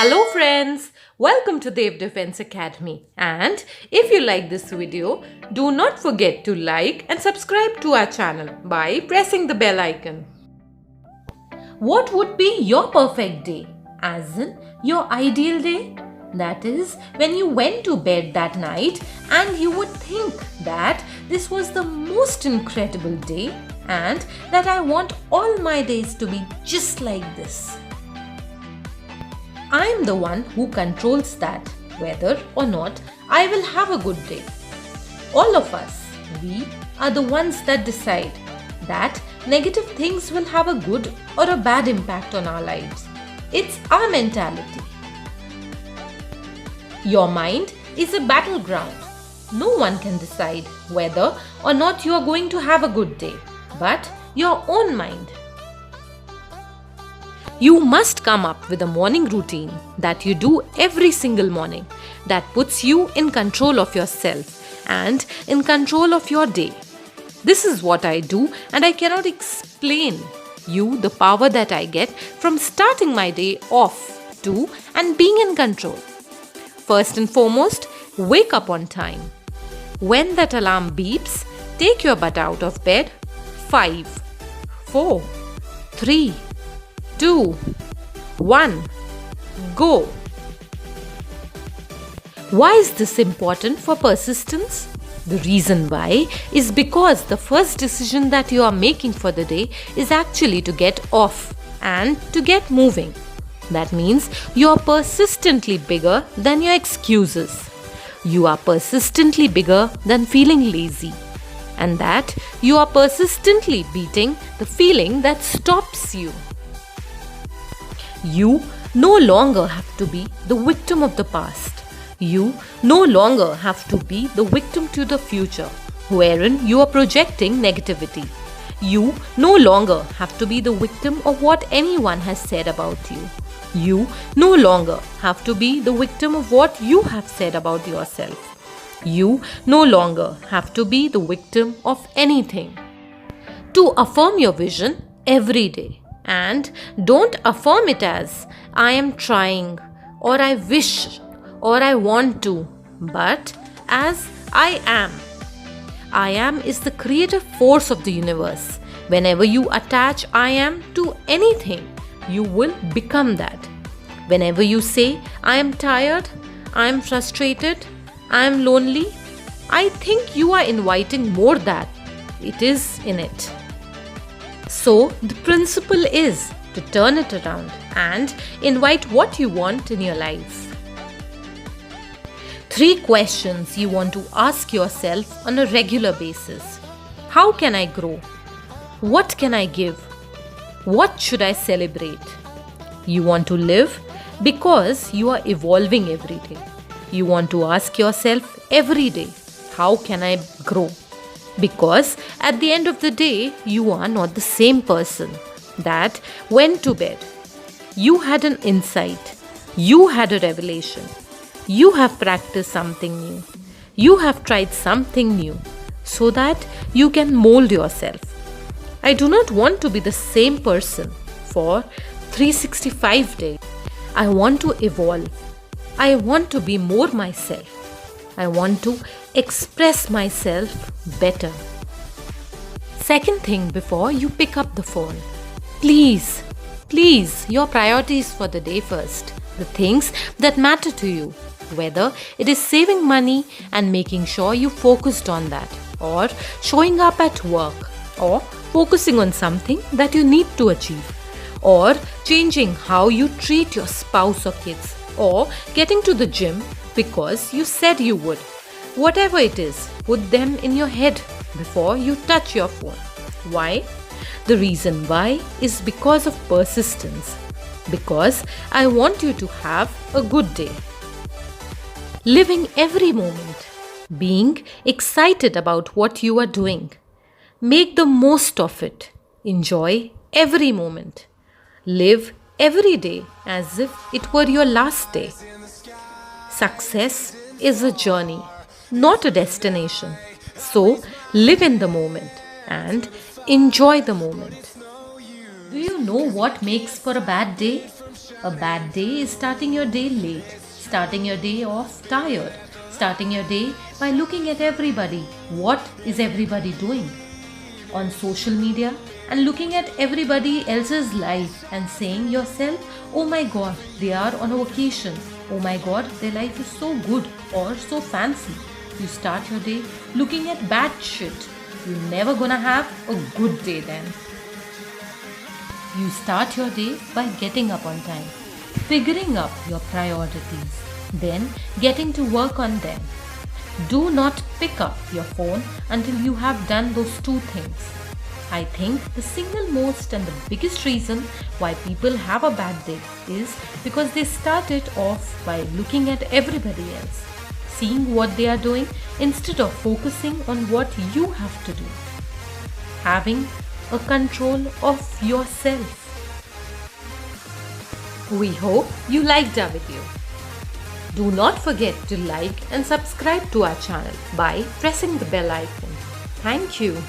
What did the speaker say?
Hello friends, welcome to Dev Defense Academy, and if you like this video, do not forget to like and subscribe to our channel by pressing the bell icon. What would be your perfect day? As in your ideal day? That is when you went to bed that night and you would think that this was the most incredible day and that I want all my days to be just like this. I am the one who controls that, whether or not I will have a good day. All of us, we are the ones that decide that negative things will have a good or a bad impact on our lives. It's our mentality. Your mind is a battleground. No one can decide whether or not you are going to have a good day, but your own mind. You must come up with a morning routine that you do every single morning that puts you in control of yourself and in control of your day. This is what I do, and I cannot explain you the power that I get from starting my day off to and being in control. First and foremost, wake up on time. When that alarm beeps, take your butt out of bed. 5, 4, 3, 2, 1, go. Why is this important for persistence? The reason why is because the first decision that you are making for the day is actually to get off and to get moving. That means you are persistently bigger than your excuses. You are persistently bigger than feeling lazy. And that you are persistently beating the feeling that stops you. You no longer have to be the victim of the past. You no longer have to be the victim to the future, wherein you are projecting negativity. You no longer have to be the victim of what anyone has said about you. You no longer have to be the victim of what you have said about yourself. You no longer have to be the victim of anything. To affirm your vision every day. And don't affirm it as I am trying or I wish or I want to, but as I am. I am is the creative force of the universe. Whenever you attach I am to anything, you will become that. Whenever you say I am tired, I am frustrated, I am lonely, I think you are inviting more that it is in it. So the principle is to turn it around and invite what you want in your life. 3 questions you want to ask yourself on a regular basis. How can I grow? What can I give? What should I celebrate? You want to live because you are evolving every day. You want to ask yourself every day, how can I grow? Because at the end of the day, you are not the same person that went to bed. You had an insight. You had a revelation. You have practiced something new. You have tried something new so that you can mold yourself. I do not want to be the same person for 365 days. I want to evolve. I want to be more myself. I want to express myself better. Second thing before you pick up the phone, please, your priorities for the day first. The things that matter to you, whether it is saving money and making sure you focused on that, or showing up at work, or focusing on something that you need to achieve, or changing how you treat your spouse or kids, or getting to the gym because you said you would. Whatever it is, put them in your head before you touch your phone. Why? The reason why is because of persistence. Because I want you to have a good day. Living every moment. Being excited about what you are doing. Make the most of it. Enjoy every moment. Live every day as if it were your last day. Success is a journey, not a destination. So live in the moment and enjoy the moment. Do you know what makes for a bad day? A bad day is starting your day late, starting your day off tired, starting your day by looking at everybody. What is everybody doing on social media and looking at everybody else's life and saying yourself, oh my god, they are on a vacation. Oh my god, their life is so good or so fancy. You start your day looking at bad shit. You're never gonna have a good day then. You start your day by getting up on time, figuring out your priorities, then getting to work on them. Do not pick up your phone until you have done those two things. I think the single most and the biggest reason why people have a bad day is because they started off by looking at everybody else, seeing what they are doing instead of focusing on what you have to do. Having a control of yourself. We hope you liked our video. Do not forget to like and subscribe to our channel by pressing the bell icon. Thank you.